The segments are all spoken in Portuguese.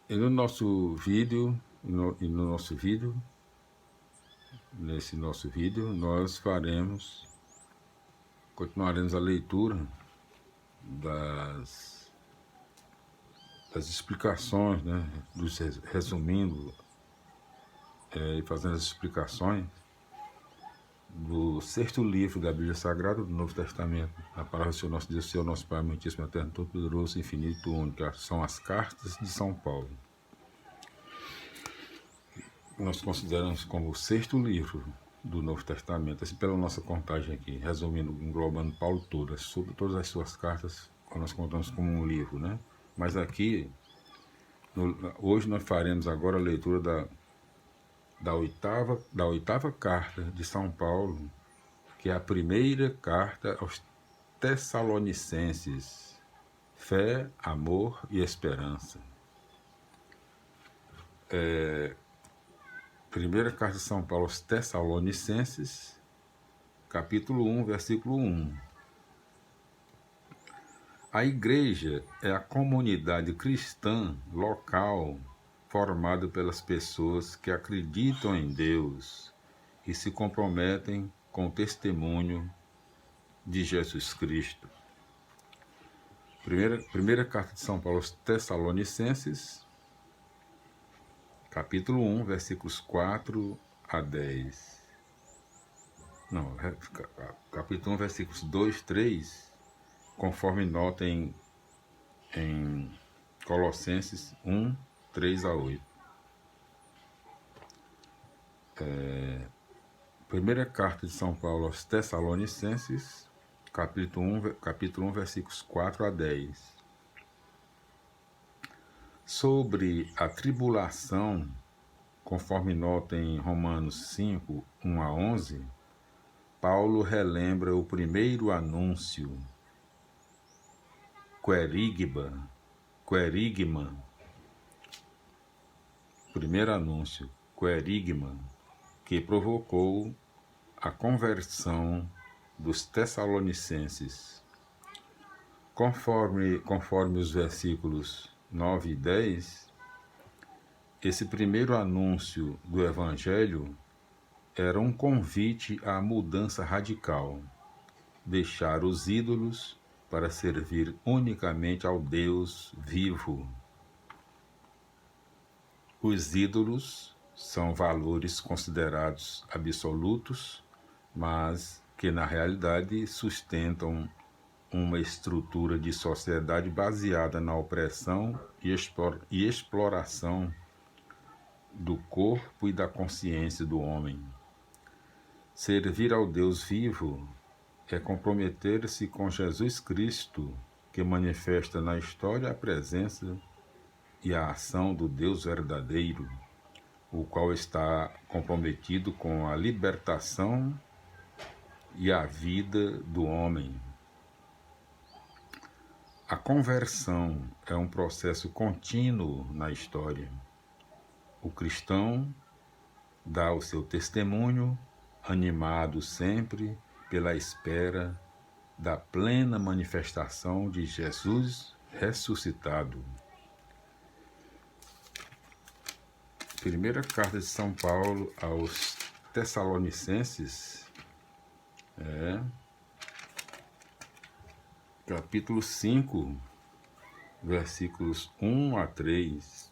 E no nosso vídeo, nesse nosso vídeo, nós continuaremos a leitura das explicações, né, resumindo e fazendo as explicações do sexto livro da Bíblia Sagrada do Novo Testamento. A palavra do Senhor nosso Deus, Senhor nosso Pai, muitíssimo eterno, todo-poderoso, infinito, único. São as cartas de São Paulo. Nós consideramos como o sexto livro do Novo Testamento, assim pela nossa contagem aqui, resumindo, englobando Paulo sobre todas as suas cartas, nós contamos como um livro, né? Mas aqui, hoje nós faremos agora a leitura da oitava carta de São Paulo, que é a primeira carta aos Tessalonicenses, fé, amor e esperança. Primeira carta de São Paulo aos Tessalonicenses, capítulo 1, versículo 1. A igreja é a comunidade cristã local formada pelas pessoas que acreditam em Deus e se comprometem com o testemunho de Jesus Cristo. Primeira carta de São Paulo aos Tessalonicenses, capítulo 1, versículos 4 a 10. Não, capítulo 1, versículos 2, 3, conforme nota em Colossenses 1, 3 a 8. Primeira carta de São Paulo aos Tessalonicenses, capítulo 1, versículos 4 a 10. Sobre a tribulação, conforme nota em Romanos 5, 1 a 11, Paulo relembra o primeiro anúncio, querigma, que provocou a conversão dos Tessalonicenses. Conforme os versículos 9 e 10, esse primeiro anúncio do Evangelho era um convite à mudança radical, deixar os ídolos para servir unicamente ao Deus vivo. Os ídolos são valores considerados absolutos, mas que na realidade sustentam uma estrutura de sociedade baseada na opressão e exploração do corpo e da consciência do homem. Servir ao Deus vivo é comprometer-se com Jesus Cristo, que manifesta na história a presença e a ação do Deus verdadeiro, o qual está comprometido com a libertação e a vida do homem. A conversão é um processo contínuo na história. O cristão dá o seu testemunho, animado sempre pela espera da plena manifestação de Jesus ressuscitado. Primeira carta de São Paulo aos Tessalonicenses, capítulo 5, versículos 1 a 3.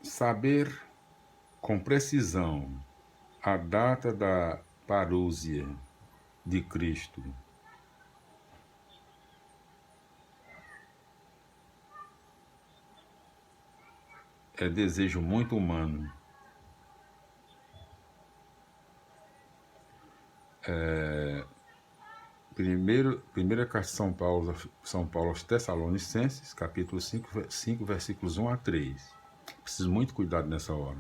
Saber com precisão a data da parúzia de Cristo. É desejo muito humano. Primeira carta de São Paulo aos Tessalonicenses, capítulo 5, versículos 1 a 3. Preciso muito cuidado nessa hora.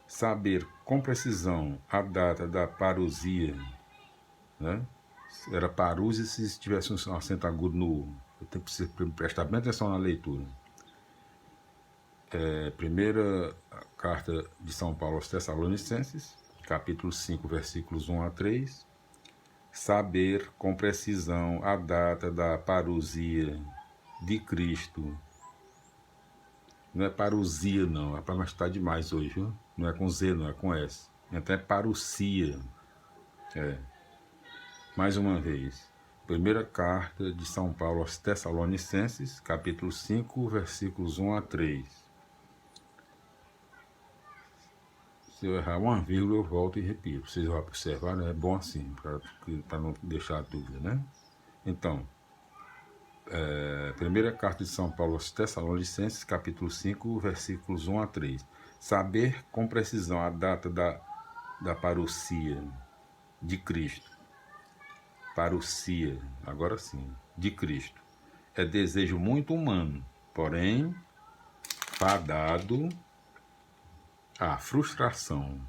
Saber com precisão a data da parousia, né? Era parúzia se tivesse um acento agudo no U. Eu tenho que prestar bem atenção na leitura. Primeira carta de São Paulo aos Tessalonicenses, capítulo 5, versículos 1 a 3. saber com precisão a data da parousia de Cristo. Não é parousia, não. É para mais estar demais hoje, viu? Não é com Z, não, é com S. Então é parousia. Mais uma vez. Primeira carta de São Paulo aos Tessalonicenses, capítulo 5, versículos 1 a 3. Se eu errar uma vírgula, eu volto e repito. Vocês vão observar, né? É bom assim, para não deixar dúvida, né? Então, primeira carta de São Paulo aos Tessalonicenses, capítulo 5, versículos 1 a 3. Saber com precisão a data da parousia de Cristo. Parousia, agora sim, de Cristo. É desejo muito humano, porém, fadado à frustração.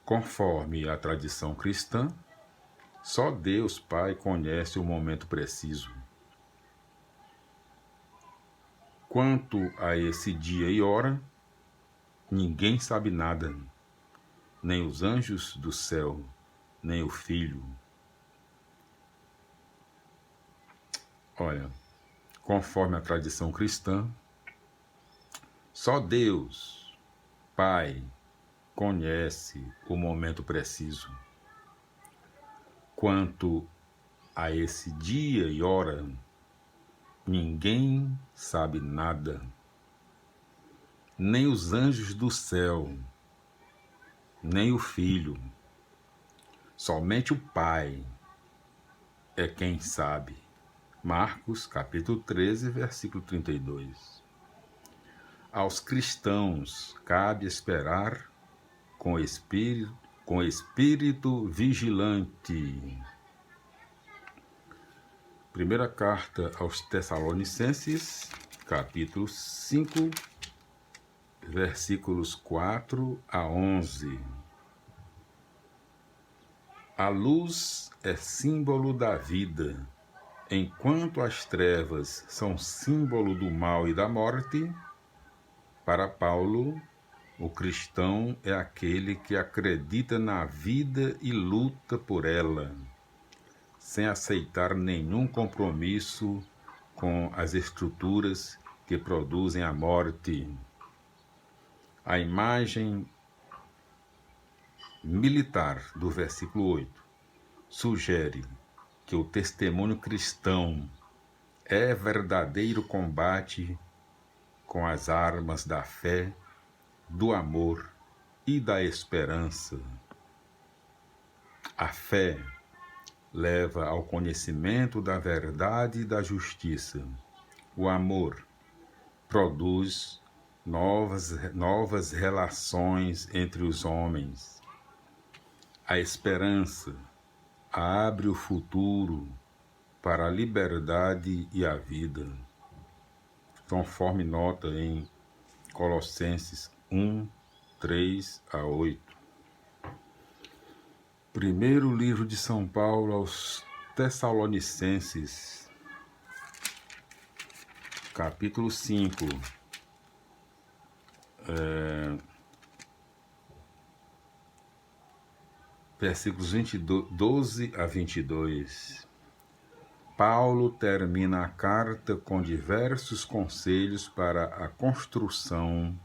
Conforme a tradição cristã, só Deus Pai conhece o momento preciso. Quanto a esse dia e hora, ninguém sabe nada, nem os anjos do céu, nem o Filho. Olha, conforme a tradição cristã, só Deus, Pai, conhece o momento preciso. Quanto a esse dia e hora, ninguém sabe nada, nem os anjos do céu, nem o Filho. Somente o Pai é quem sabe. Marcos, capítulo 13, versículo 32. Aos cristãos cabe esperar com espírito vigilante. Primeira carta aos Tessalonicenses, capítulo 5, versículos 4 a 11. A luz é símbolo da vida, enquanto as trevas são símbolo do mal e da morte. Para Paulo, o cristão é aquele que acredita na vida e luta por ela, sem aceitar nenhum compromisso com as estruturas que produzem a morte. A imagem militar do versículo 8 sugere que o testemunho cristão é verdadeiro combate com as armas da fé, do amor e da esperança. A fé leva ao conhecimento da verdade e da justiça. O amor produz novas relações entre os homens. A esperança abre o futuro para a liberdade e a vida, conforme nota em Colossenses 1, 3 a 8. Primeiro livro de São Paulo aos Tessalonicenses, capítulo 5, versículos 12 a 22. Paulo termina a carta com diversos conselhos para a construção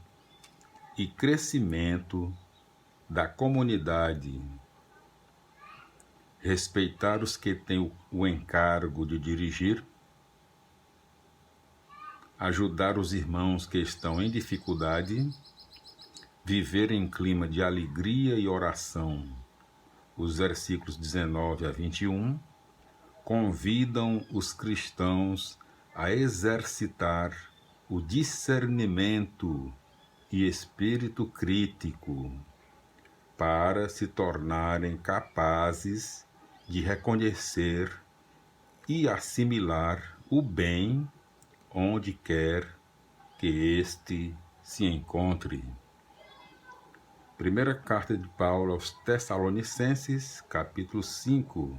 e crescimento da comunidade. Respeitar os que têm o encargo de dirigir, ajudar os irmãos que estão em dificuldade, viver em clima de alegria e oração. Os versículos 19 a 21 convidam os cristãos a exercitar o discernimento e espírito crítico para se tornarem capazes de reconhecer e assimilar o bem onde quer que este se encontre. Primeira carta de Paulo aos Tessalonicenses, capítulo 5,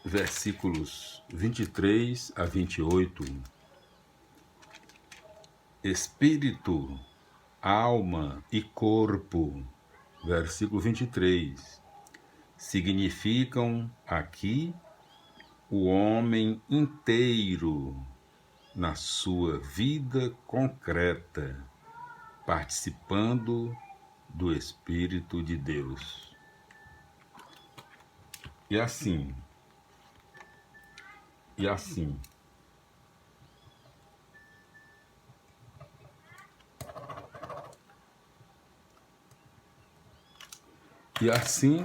versículos 23 a 28. Espírito, alma e corpo, versículo 23. significam aqui o homem inteiro na sua vida concreta, participando do Espírito de Deus. E assim,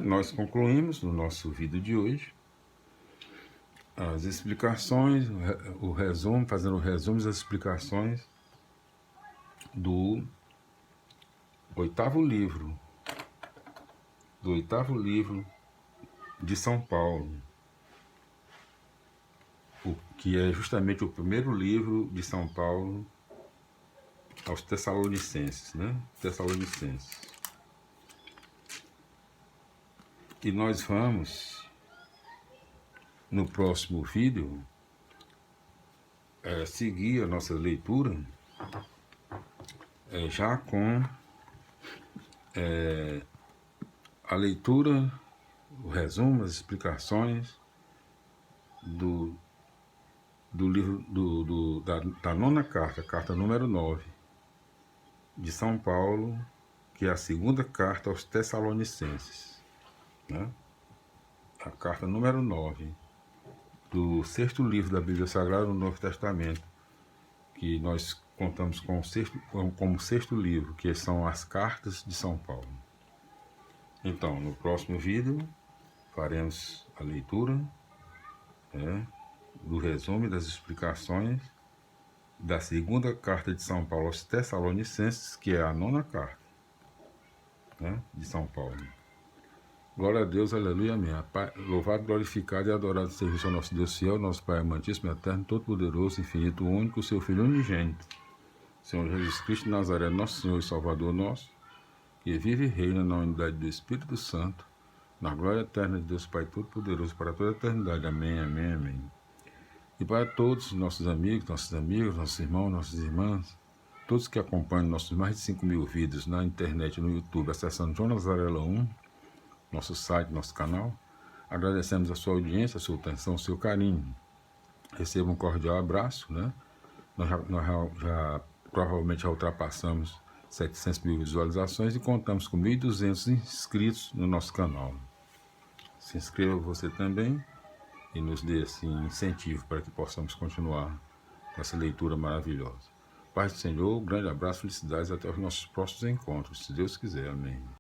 nós concluímos no nosso vídeo de hoje as explicações, o resumo, fazendo o resumo das explicações do oitavo livro de São Paulo, o que é justamente o primeiro livro de São Paulo aos Tessalonicenses, né? Tessalonicenses. E nós vamos, no próximo vídeo, seguir a nossa leitura já com a leitura, o resumo, as explicações do livro da nona carta, carta número 9, de São Paulo, que é a segunda carta aos Tessalonicenses, né? A carta número 9 do sexto livro da Bíblia Sagrada no Novo Testamento, que nós contamos como sexto livro, que são as cartas de São Paulo. Então, no próximo vídeo, faremos a leitura do resumo e das explicações da segunda carta de São Paulo aos Tessalonicenses, que é a nona carta, né, de São Paulo. Glória a Deus, aleluia, amém. Louvado, glorificado e adorado seja o nosso Deus fiel, nosso Pai amantíssimo, eterno, todo-poderoso, infinito, único, seu Filho unigênito, Senhor Jesus Cristo de Nazaré, nosso Senhor e Salvador nosso, que vive e reina na unidade do Espírito Santo, na glória eterna de Deus Pai Todo-Poderoso, para toda a eternidade. Amém, amém, amém. E para todos os nossos amigos, nossos irmãos, nossas irmãs, todos que acompanham nossos mais de 5.000 vídeos na internet, no YouTube, acessando Jonas Varela 1, nosso site, nosso canal, agradecemos a sua audiência, a sua atenção, o seu carinho. Receba um cordial abraço, né? Nós já provavelmente já ultrapassamos 700.000 visualizações e contamos com 1.200 inscritos no nosso canal. Se inscreva você também e nos dê assim incentivo para que possamos continuar com essa leitura maravilhosa. Paz do Senhor, um grande abraço, felicidades, até os nossos próximos encontros, se Deus quiser. Amém.